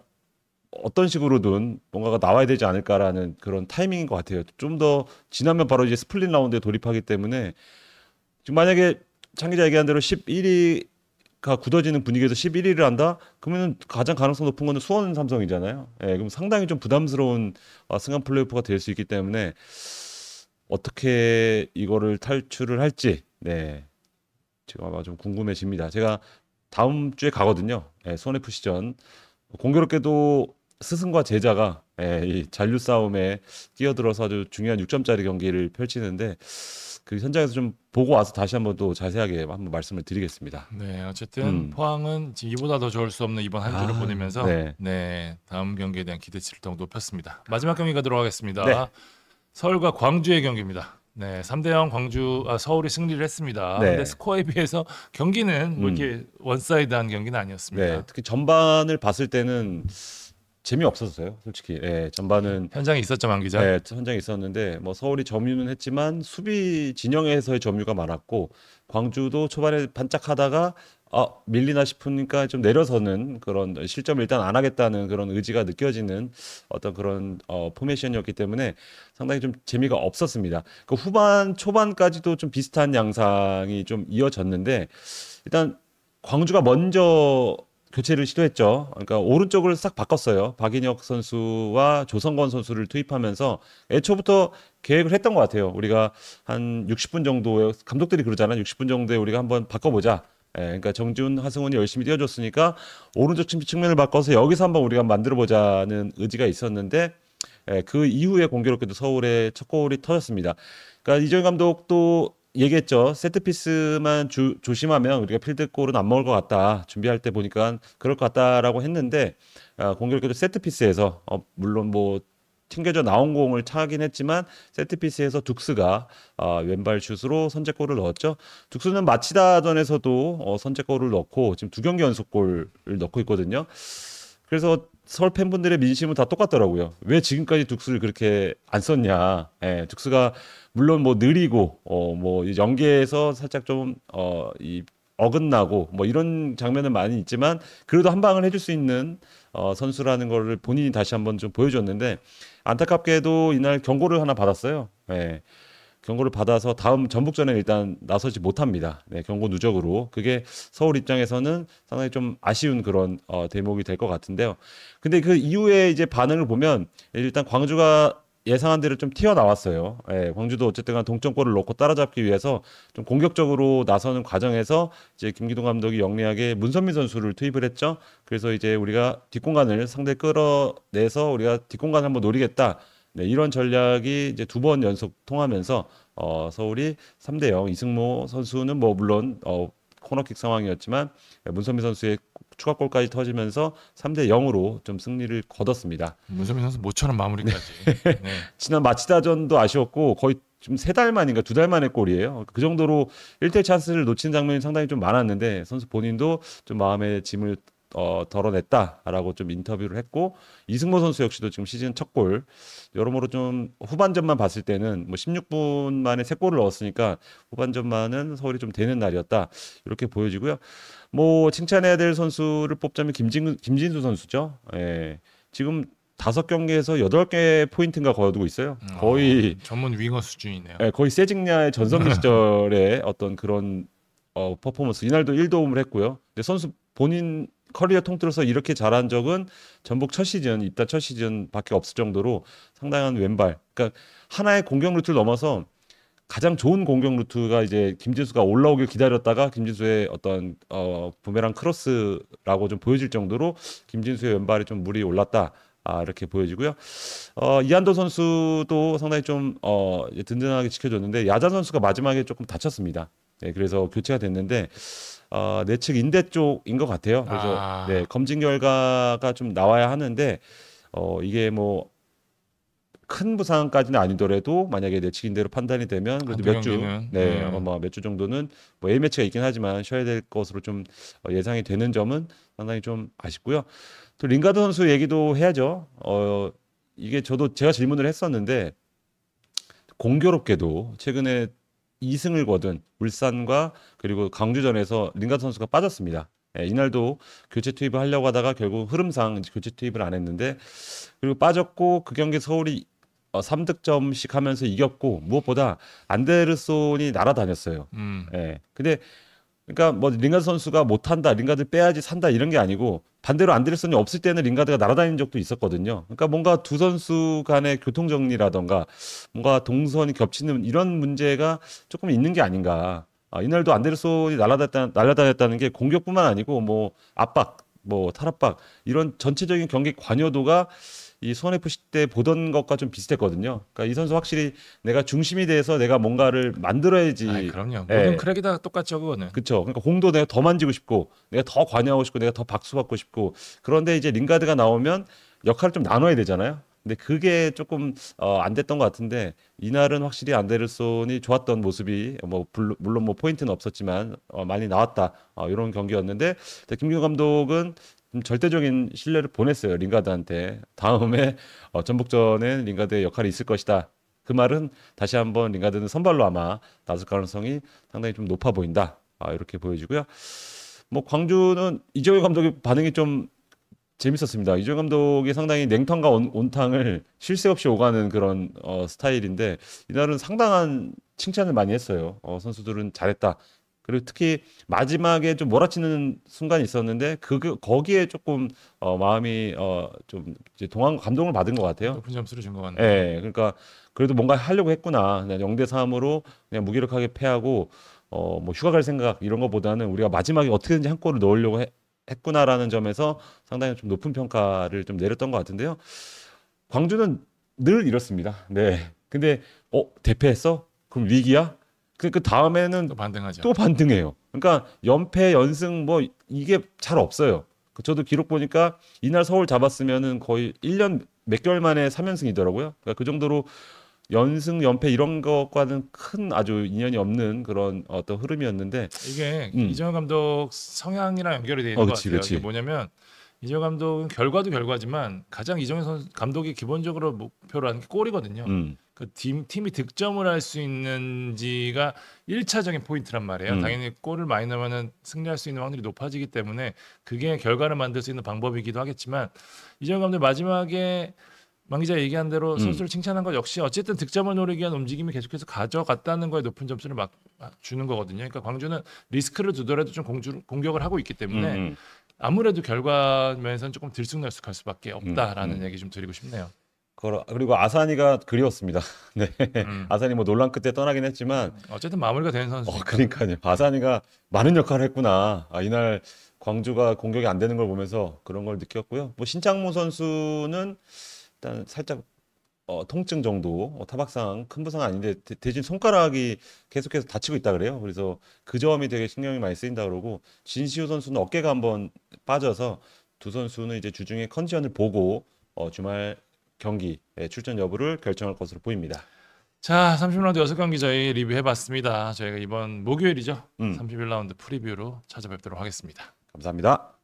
어떤 식으로든 뭔가가 나와야 되지 않을까라는 그런 타이밍인 것 같아요. 좀 더 지나면 바로 이제 스플릿 라운드에 돌입하기 때문에 지금 만약에 창 기자 얘기한 대로 11위가 굳어지는 분위기에서 11위를 한다? 그러면 가장 가능성 높은 거는 수원 삼성이잖아요. 그럼 상당히 좀 부담스러운 승강 플레이오프가 될 수 있기 때문에 어떻게 이거를 탈출을 할지 지금 아마 좀 궁금해집니다. 제가 다음 주에 가거든요. 수원 FC전 공교롭게도 스승과 제자가 이 잔류 싸움에 끼어들어서 아주 중요한 6점짜리 경기를 펼치는데 그 현장에서 좀 보고 와서 다시 한번 또 자세하게 한번 말씀을 드리겠습니다. 네, 어쨌든 포항은 지금 이보다 더 좋을 수 없는 이번 한 주를 보내면서 다음 경기에 대한 기대치를 더욱 높였습니다. 마지막 경기가 들어가겠습니다. 서울과 광주의 경기입니다. 3대0 서울이 승리를 했습니다. 근데 스코어에 비해서 경기는 뭐 이렇게 원사이드한 경기는 아니었습니다. 특히 전반을 봤을 때는 재미없었어요, 솔직히. 전반은 현장에 있었죠, 만 기자. 현장에 있었는데 뭐 서울이 점유는 했지만 수비 진영에서의 점유가 많았고 광주도 초반에 반짝하다가 밀리나 싶으니까 좀 내려서는 그런 실점을 일단 안 하겠다는 그런 의지가 느껴지는 어떤 그런 포메이션이었기 때문에 상당히 좀 재미가 없었습니다. 그 후반 초반까지도 좀 비슷한 양상이 좀 이어졌는데 일단 광주가 먼저 교체를 시도했죠. 그러니까 오른쪽을 싹 바꿨어요. 박인혁 선수와 조성건 선수를 투입하면서 애초부터 계획을 했던 것 같아요. 우리가 한 60분 정도에 감독들이 그러잖아요. 60분 정도에 우리가 한번 바꿔보자. 그러니까 정지훈, 하승훈이 열심히 뛰어줬으니까 오른쪽 측면을 바꿔서 여기서 한번 우리가 만들어보자는 의지가 있었는데 그 이후에 공교롭게도 서울의 첫 골이 터졌습니다. 그러니까 이정현 감독도 얘기했죠. 세트피스만 조심하면 우리가 필드골은 안 먹을 것 같다. 준비할 때 보니까 그럴 것 같다라고 했는데 공교롭게도 세트피스에서 물론 뭐 튕겨져 나온 공을 차긴 했지만 세트피스에서 둑스가 왼발 슛으로 선제골을 넣었죠. 둑스는 마치다전에서도 선제골을 넣고 지금 2경기 연속골을 넣고 있거든요. 그래서 서울 팬분들의 민심은 다 똑같더라고요. 왜 지금까지 둑스를 그렇게 안 썼냐. 예, 둑스가 물론 뭐 느리고 뭐 연계에서 살짝 이 어긋나고 뭐 이런 장면은 많이 있지만 그래도 한 방을 해줄 수 있는 선수라는 거를 본인이 다시 한번 좀 보여줬는데 안타깝게도 이날 경고를 하나 받았어요. 예. 경고를 받아서 다음 전북전에 일단 나서지 못합니다. 네, 경고 누적으로. 그게 서울 입장에서는 상당히 좀 아쉬운 그런 대목이 될 것 같은데요. 근데 그 이후에 이제 반응을 보면 일단 광주가 예상한 대로 좀 튀어나왔어요. 예, 광주도 어쨌든 간 동점골을 넣고 따라잡기 위해서 좀 공격적으로 나서는 과정에서 이제 김기동 감독이 영리하게 문선민 선수를 투입을 했죠. 그래서 이제 우리가 뒷공간을 상대 끌어내서 우리가 뒷공간을 한번 노리겠다. 네, 이런 전략이 이제 2번 연속 통하면서 서울이 3대0 이승모 선수는 뭐 물론 코너킥 상황이었지만 문선민 선수의 추가골까지 터지면서 3대0으로 좀 승리를 거뒀습니다. 문선민 선수 모처럼 마무리까지. 네. 지난 마치다전도 아쉬웠고 거의 좀 3달 만인가 2달 만의 골이에요. 그 정도로 1대 찬스를 놓친 장면이 상당히 좀 많았는데 선수 본인도 좀 마음의 짐을 덜어냈다라고 좀 인터뷰를 했고 이승모 선수 역시도 지금 시즌 첫 골 여러모로 좀 후반전만 봤을 때는 뭐 16분 만에 3골을 넣었으니까 후반전만은 서울이 좀 되는 날이었다 이렇게 보여지고요. 뭐 칭찬해야 될 선수를 뽑자면 김진수 선수죠. 예. 지금 5경기에서 8개 포인트인가 거두고 있어요. 거의 전문 윙어 수준이네요. 예, 거의 세징야의 전성기 시절의 어떤 그런 퍼포먼스. 이날도 1도움을 했고요. 근데 선수 본인 커리어 통틀어서 이렇게 잘한 적은 전북 입단 첫 시즌밖에 없을 정도로 상당한 왼발. 그러니까 하나의 공격 루트를 넘어서 가장 좋은 공격 루트가 이제 김진수가 올라오길 기다렸다가 김진수의 어떤 부메랑 크로스라고 좀 보여질 정도로 김진수의 왼발이 좀 물이 올랐다. 이렇게 보여지고요. 이한도 선수도 상당히 좀 든든하게 지켜줬는데 야잔 선수가 마지막에 조금 다쳤습니다. 네, 그래서 교체가 됐는데 내측 인대 쪽인 것 같아요. 그래서 네, 검진 결과가 좀 나와야 하는데 이게 뭐 큰 부상까지는 아니더라도 만약에 내측 인대로 판단이 되면 그래도 몇 주, 네, 아마 몇 주 정도는 뭐 A 매치가 있긴 하지만 쉬어야 될 것으로 좀 예상이 되는 점은 상당히 좀 아쉽고요. 또 링가드 선수 얘기도 해야죠. 이게 제가 질문을 했었는데 공교롭게도 최근에 2승을 거둔 울산과 그리고 강주전에서 링가드 선수가 빠졌습니다. 예, 이날도 교체 투입을 하려고 하다가 결국 흐름상 교체 투입을 안 했는데 그리고 빠졌고 그 경기 서울이 3득점씩 하면서 이겼고 무엇보다 안데르손이 날아다녔어요. 예. 근데 그러니까 뭐 링가드 선수가 못한다, 링가드 빼야지 산다 이런 게 아니고 반대로 안데르손이 없을 때는 링가드가 날아다닌 적도 있었거든요. 그러니까 뭔가 두 선수 간의 교통 정리라던가 뭔가 동선이 겹치는 이런 문제가 조금 있는 게 아닌가. 이날도 안데르손이 날아다녔다는 게 공격뿐만 아니고 뭐 압박, 뭐 탈압박 이런 전체적인 경기 관여도가 이 수원 FC 때 보던 것과 좀 비슷했거든요. 그러니까 이 선수 확실히 내가 중심이 돼서 내가 뭔가를 만들어야지. 그럼요. 모든 크랙이 다 똑같죠, 그거는. 그렇죠. 그러니까 공도 내가 더 만지고 싶고, 내가 더 관여하고 싶고, 내가 더 박수받고 싶고. 그런데 이제 링가드가 나오면 역할을 좀 나눠야 되잖아요. 근데 그게 조금 안 됐던 것 같은데 이날은 확실히 안데르손이 좋았던 모습이 뭐 물론 뭐 포인트는 없었지만 많이 나왔다 이런 경기였는데 김기동 감독은 좀 절대적인 신뢰를 보냈어요 링가드한테. 다음에 전북전엔 링가드의 역할이 있을 것이다. 그 말은 다시 한번 링가드는 선발로 아마 나설 가능성이 상당히 좀 높아 보인다. 이렇게 보여지고요. 뭐 광주는 이정효 감독의 반응이 좀 재밌었습니다. 이정효 감독이 상당히 냉탕과 온탕을 쉴 새 없이 오가는 그런 스타일인데 이날은 상당한 칭찬을 많이 했어요. 선수들은 잘했다. 그리고 특히 마지막에 좀 몰아치는 순간이 있었는데 거기에 조금 마음이 좀 이제 감동을 받은 것 같아요. 높은 점수를 준 것 같네요. 네, 그러니까 그래도 뭔가 하려고 했구나. 그냥 0대3으로 그냥 무기력하게 패하고 뭐 휴가 갈 생각 이런 것보다는 우리가 마지막에 어떻게든지 한 골을 넣으려고 했구나라는 점에서 상당히 좀 높은 평가를 좀 내렸던 것 같은데요. 광주는 늘 이렇습니다. 네. 근데 대패했어? 그럼 위기야? 그 다음에는 또 반등하죠. 또 반등해요. 그러니까 연패, 연승 뭐 이게 잘 없어요. 저도 기록 보니까 이날 서울 잡았으면은 거의 1년 몇 개월 만에 3연승이더라고요. 그러니까 그 정도로 연승, 연패 이런 것과는 큰 아주 인연이 없는 그런 어떤 흐름이었는데 이게 이정현 감독 성향이랑 연결이 돼 있는 것 그치, 같아요. 그치. 이게 뭐냐면 이정현 감독은 결과도 결과지만 가장 감독이 기본적으로 목표로 하는 게 골이거든요. 그 팀이 득점을 할 수 있는지가 1차적인 포인트란 말이에요. 당연히 골을 많이 넣으면 승리할 수 있는 확률이 높아지기 때문에 그게 결과를 만들 수 있는 방법이기도 하겠지만 이정현 감독 마지막에 만 기자 얘기한 대로 선수를 칭찬한 것 역시 어쨌든 득점을 노리기 위한 움직임이 계속해서 가져갔다는 거에 높은 점수를 막 주는 거거든요. 그러니까 광주는 리스크를 두더라도 좀 공격을 하고 있기 때문에 아무래도 결과 면에서는 조금 들쑥날쑥할 수밖에 없다라는 얘기 좀 드리고 싶네요. 그리고 아산이가 그리웠습니다. 네, 아산이 뭐 논란 끝에 떠나긴 했지만 어쨌든 마무리가 되는 선수. 그러니까요. 아산이가 많은 역할을 했구나. 이날 광주가 공격이 안 되는 걸 보면서 그런 걸 느꼈고요. 뭐 신창모 선수는 일단 살짝 통증 정도, 타박상 큰 부상 아닌데 대신 손가락이 계속해서 다치고 있다 그래요. 그래서 그 점이 되게 신경이 많이 쓰인다 그러고 진시우 선수는 어깨가 한번 빠져서 두 선수는 이제 주중에 컨디션을 보고 주말 경기 출전 여부를 결정할 것으로 보입니다. 자, 30라운드 6경기 저희 리뷰해봤습니다. 저희가 이번 목요일이죠. 31라운드 프리뷰로 찾아뵙도록 하겠습니다. 감사합니다.